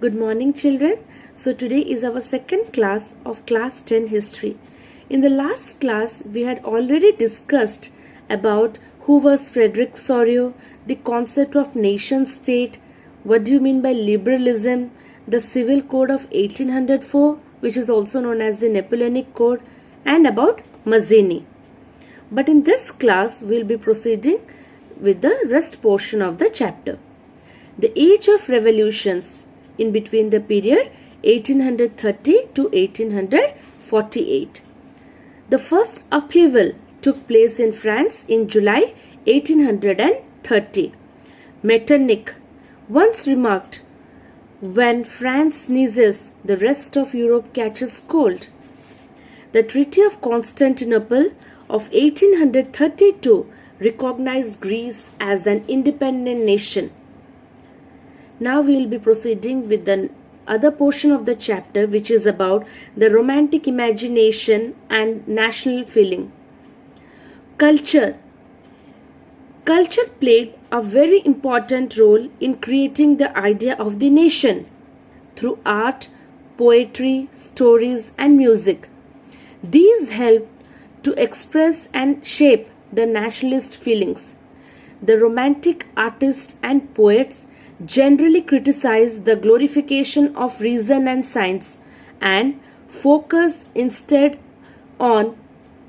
Good morning, children. So today is our second class of class 10 history. In the last class, we had already discussed about who was Frederick Sorio, the concept of nation state, what do you mean by liberalism, the Civil Code of 1804, which is also known as the Napoleonic Code, and about Mazzini. But in this class, we will be proceeding with the rest portion of the chapter. The age of revolutions in between the period 1830 to 1848. The first upheaval took place in France in July 1830. Metternich once remarked, "When France sneezes, the rest of Europe catches cold." The Treaty of Constantinople of 1832 recognized Greece as an independent nation. Now we will be proceeding with the other portion of the chapter, which is about the romantic imagination and national feeling. Culture played a very important role in creating the idea of the nation through art, poetry, stories, and music. These helped to express and shape the nationalist feelings. The romantic artists and poets generally criticize the glorification of reason and science and focus instead on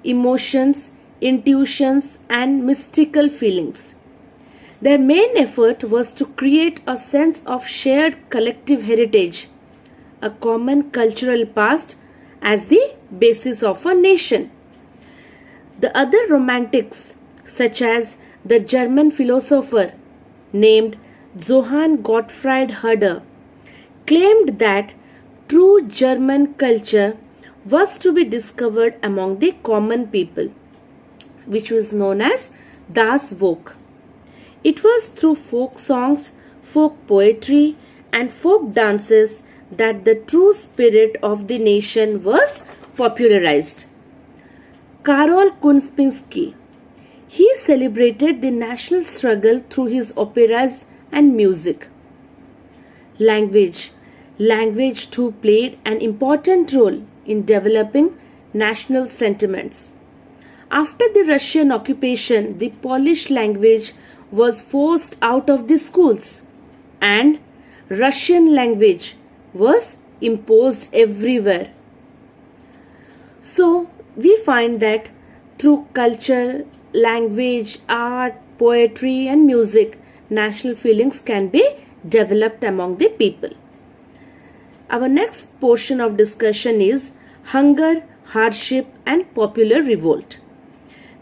emotions, intuitions, and mystical feelings. Their main effort was to create a sense of shared collective heritage, a common cultural past as the basis of a nation. The other romantics, such as the German philosopher named Johann Gottfried Herder, claimed that true German culture was to be discovered among the common people, which was known as Das Volk. It was through folk songs, folk poetry, and folk dances that the true spirit of the nation was popularized. Karol Kunspinski, he celebrated the national struggle through his operas and music. Language too played an important role in developing national sentiments. After the Russian occupation, the Polish language was forced out of the schools and Russian language was imposed everywhere. So we find that through culture, language, art, poetry, and music, national feelings can be developed among the people. Our next portion of discussion is hunger, hardship, and popular revolt.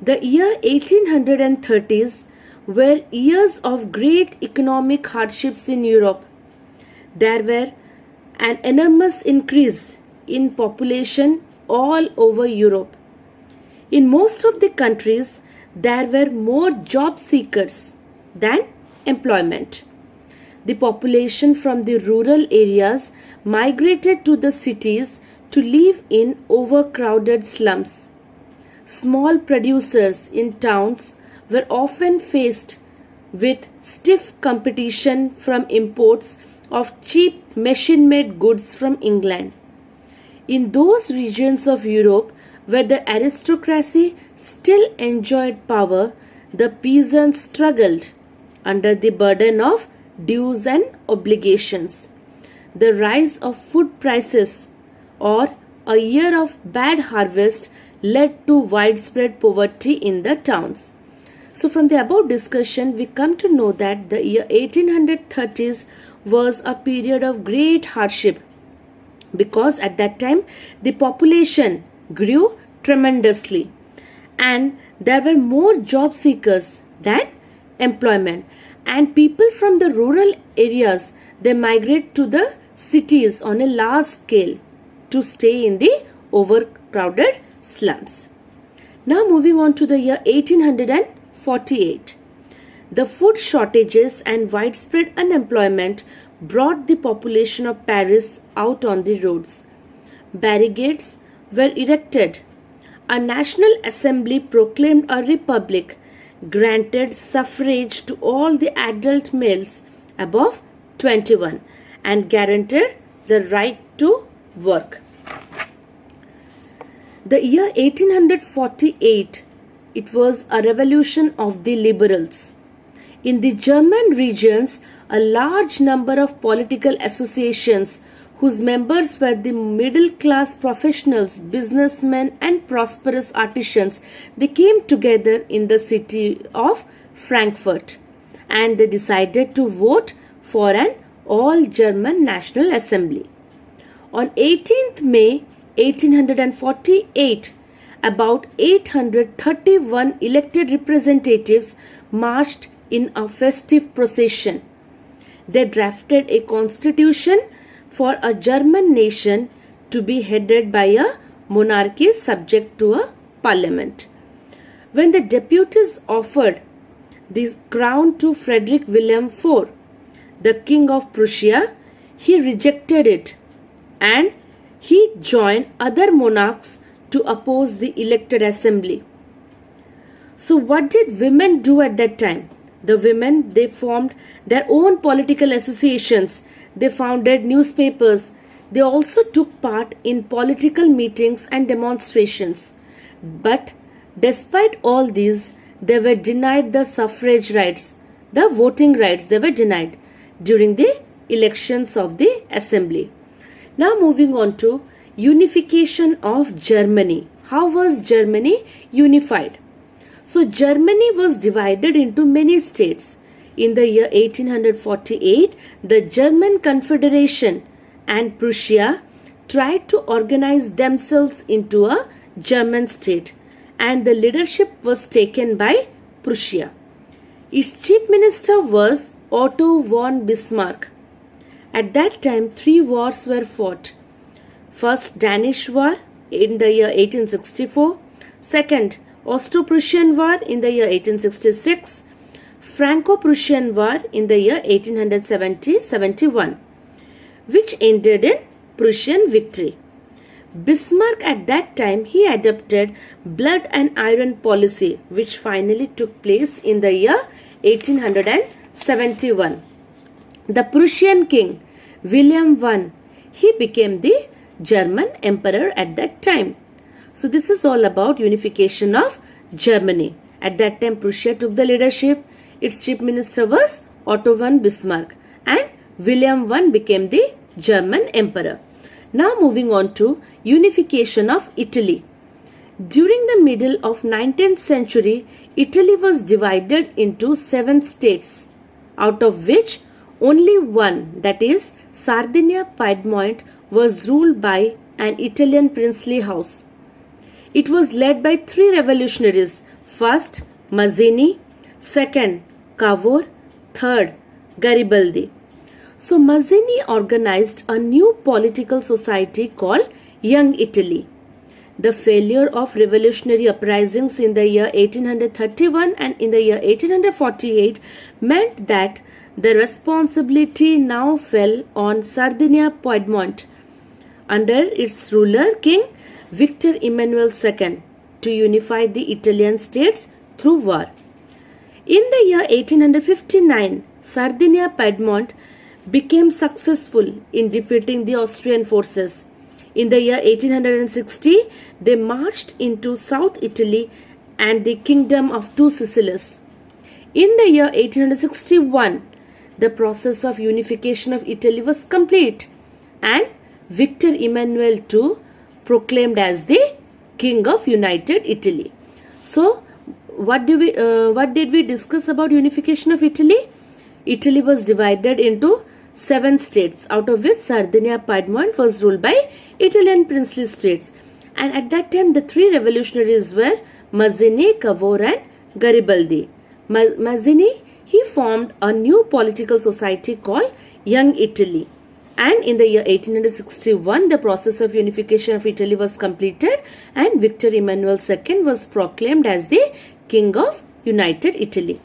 The year 1830s were years of great economic hardships in Europe. There were an enormous increase in population all over Europe. In most of the countries, there were more job seekers than employment. The population from the rural areas migrated to the cities to live in overcrowded slums. Small producers in towns were often faced with stiff competition from imports of cheap machine-made goods from England. In those regions of Europe where the aristocracy still enjoyed power, the peasants struggled under the burden of dues and obligations. The rise of food prices or a year of bad harvest led to widespread poverty in the towns. So from the above discussion, we come to know that the year 1830s was a period of great hardship because at that time the population grew tremendously and there were more job seekers than employment, and people from the rural areas, they migrate to the cities on a large scale to stay in the overcrowded slums. Now moving on to the year 1848. The food shortages and widespread unemployment brought the population of Paris out on the roads. Barricades were erected. A national assembly proclaimed a republic, granted suffrage to all the adult males above 21, and guaranteed the right to work. The year 1848, it was a revolution of the liberals. In the German regions, a large number of political associations whose members were the middle class professionals, businessmen and prosperous artisans, they came together in the city of Frankfurt and they decided to vote for an all-German National Assembly. On 18th May 1848, about 831 elected representatives marched in a festive procession. They drafted a constitution for a German nation to be headed by a monarchy subject to a parliament. When the deputies offered the crown to Frederick William IV, the King of Prussia, he rejected it and he joined other monarchs to oppose the elected assembly. So what did women do at that time? The women, they formed their own political associations. They founded newspapers. They also took part in political meetings and demonstrations. But despite all these, they were denied the suffrage rights, the voting rights, they were denied during the elections of the assembly. Now moving on to unification of Germany. How was Germany unified? So Germany was divided into many states. In the year 1848, the German Confederation and Prussia tried to organize themselves into a German state, and the leadership was taken by Prussia. Its chief minister was Otto von Bismarck. At that time, 3 wars were fought. First, Danish War in the year 1864. Second, Austro-Prussian War in the year 1866. Franco-Prussian War in the year 1870-71, which ended in Prussian victory. Bismarck at that time, he adopted blood and iron policy, which finally took place in the year 1871. The Prussian king, William I, he became the German emperor at that time. So this is all about unification of Germany. At that time, Prussia took the leadership. Its chief minister was Otto von Bismarck and William I became the German emperor. Now moving on to unification of Italy. During the middle of 19th century, Italy was divided into 7 states, out of which only one, that is Sardinia-Piedmont, was ruled by an Italian princely house. It was led by 3 revolutionaries. First, Mazzini. Second, Cavour. Third, Garibaldi. So Mazzini organized a new political society called Young Italy. The failure of revolutionary uprisings in the year 1831 and in the year 1848 meant that the responsibility now fell on Sardinia-Piedmont under its ruler King Victor Emmanuel II to unify the Italian states through war. In the year 1859, Sardinia-Piedmont became successful in defeating the Austrian forces. In the year 1860, they marched into South Italy and the Kingdom of Two Sicilies. In the year 1861, the process of unification of Italy was complete and Victor Emmanuel II proclaimed as the King of United Italy. So, what did we discuss about unification of Italy? Italy was divided into 7 states, out of which Sardinia-Piedmont was ruled by Italian princely states. And at that time, the 3 revolutionaries were Mazzini, Cavour and Garibaldi. Mazzini, he formed a new political society called Young Italy. And in the year 1861, the process of unification of Italy was completed and Victor Emmanuel II was proclaimed as the King of United Italy.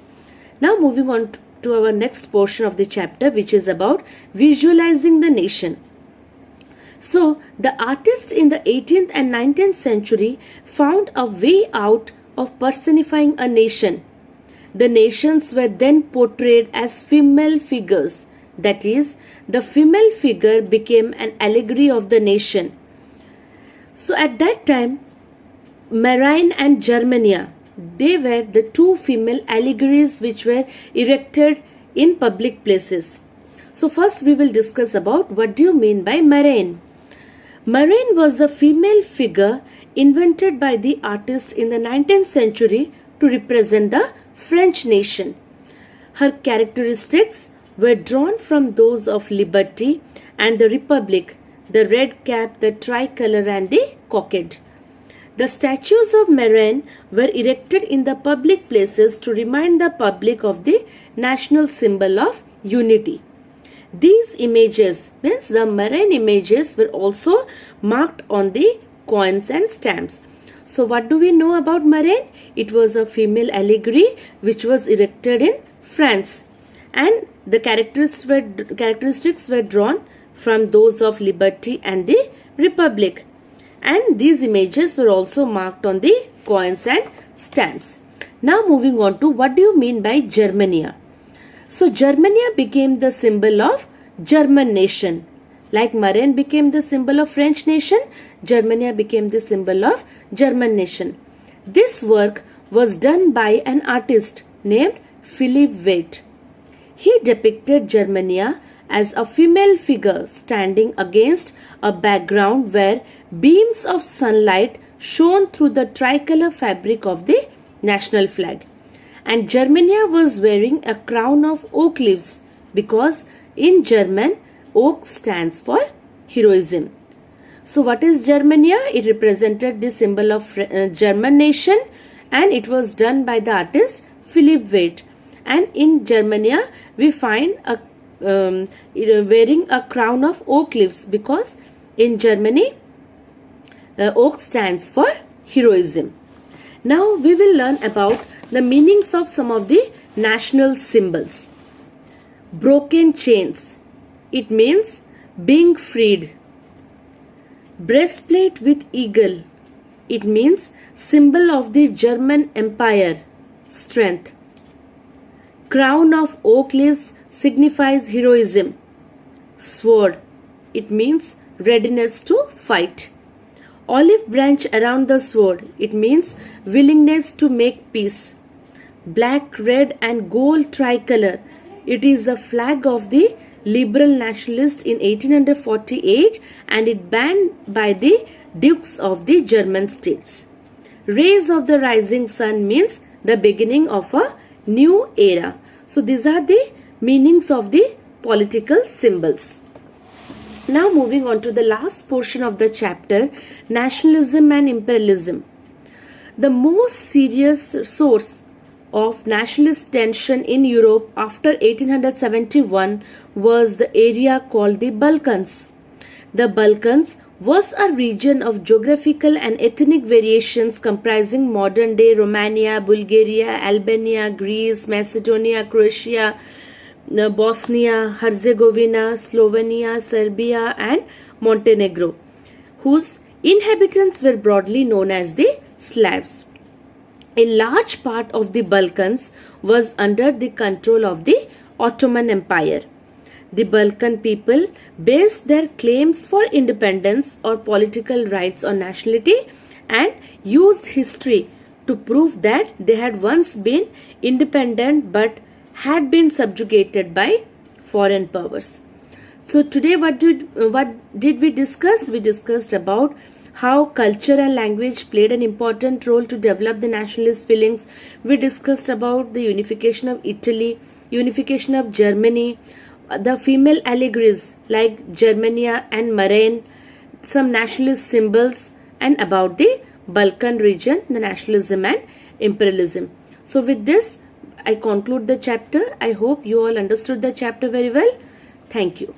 Now moving on to our next portion of the chapter, which is about visualizing the nation. So, the artists in the 18th and 19th century found a way out of personifying a nation. The nations were then portrayed as female figures, That is, the female figure became an allegory of the nation. So at that time, Marine and Germania, they were the two female allegories which were erected in public places. So first we will discuss about what do you mean by Marine. Marine was the female figure invented by the artist in the 19th century to represent the French nation. Her characteristics were drawn from those of liberty and the republic, the red cap, the tricolour and the cockade. The statues of Marine were erected in the public places to remind the public of the national symbol of unity. These images, means the Marine images, were also marked on the coins and stamps. So what do we know about Marine? It was a female allegory which was erected in France, and the characteristics were drawn from those of liberty and the republic. And these images were also marked on the coins and stamps. Now moving on to what do you mean by Germania? So Germania became the symbol of German nation. Like Marine became the symbol of French nation, Germania became the symbol of German nation. This work was done by an artist named Philipp Weid. He depicted Germania as a female figure standing against a background where beams of sunlight shone through the tricolour fabric of the national flag. And Germania was wearing a crown of oak leaves because in German, oak stands for heroism. So what is Germania? It represented the symbol of German nation, and it was done by the artist Philipp Weid. And in Germania, we find a wearing a crown of oak leaves because in Germany, oak stands for heroism. Now we will learn about the meanings of some of the national symbols. Broken chains, it means being freed. Breastplate with eagle, it means symbol of the German Empire, strength. Crown of oak leaves signifies heroism. Sword, it means readiness to fight. Olive branch around the sword, it means willingness to make peace. Black, red and gold tricolour, it is the flag of the liberal nationalist in 1848 and it banned by the dukes of the German states. Rays of the rising sun means the beginning of a new era. So these are the meanings of the political symbols. Now moving on to the last portion of the chapter, nationalism and imperialism. The most serious source of nationalist tension in Europe after 1871 was the area called the Balkans. The Balkans was a region of geographical and ethnic variations comprising modern-day Romania, Bulgaria, Albania, Greece, Macedonia, Croatia, Bosnia, Herzegovina, Slovenia, Serbia and Montenegro, whose inhabitants were broadly known as the Slavs. A large part of the Balkans was under the control of the Ottoman Empire. The Balkan people based their claims for independence or political rights on nationality and used history to prove that they had once been independent but had been subjugated by foreign powers. So today what did we discuss? We discussed about how culture and language played an important role to develop the nationalist feelings. We discussed about the unification of Italy, unification of Germany, the female allegories like Germania and Marine, some nationalist symbols, and about the Balkan region, the nationalism and imperialism. So with this, I conclude the chapter. I hope you all understood the chapter very well. Thank you.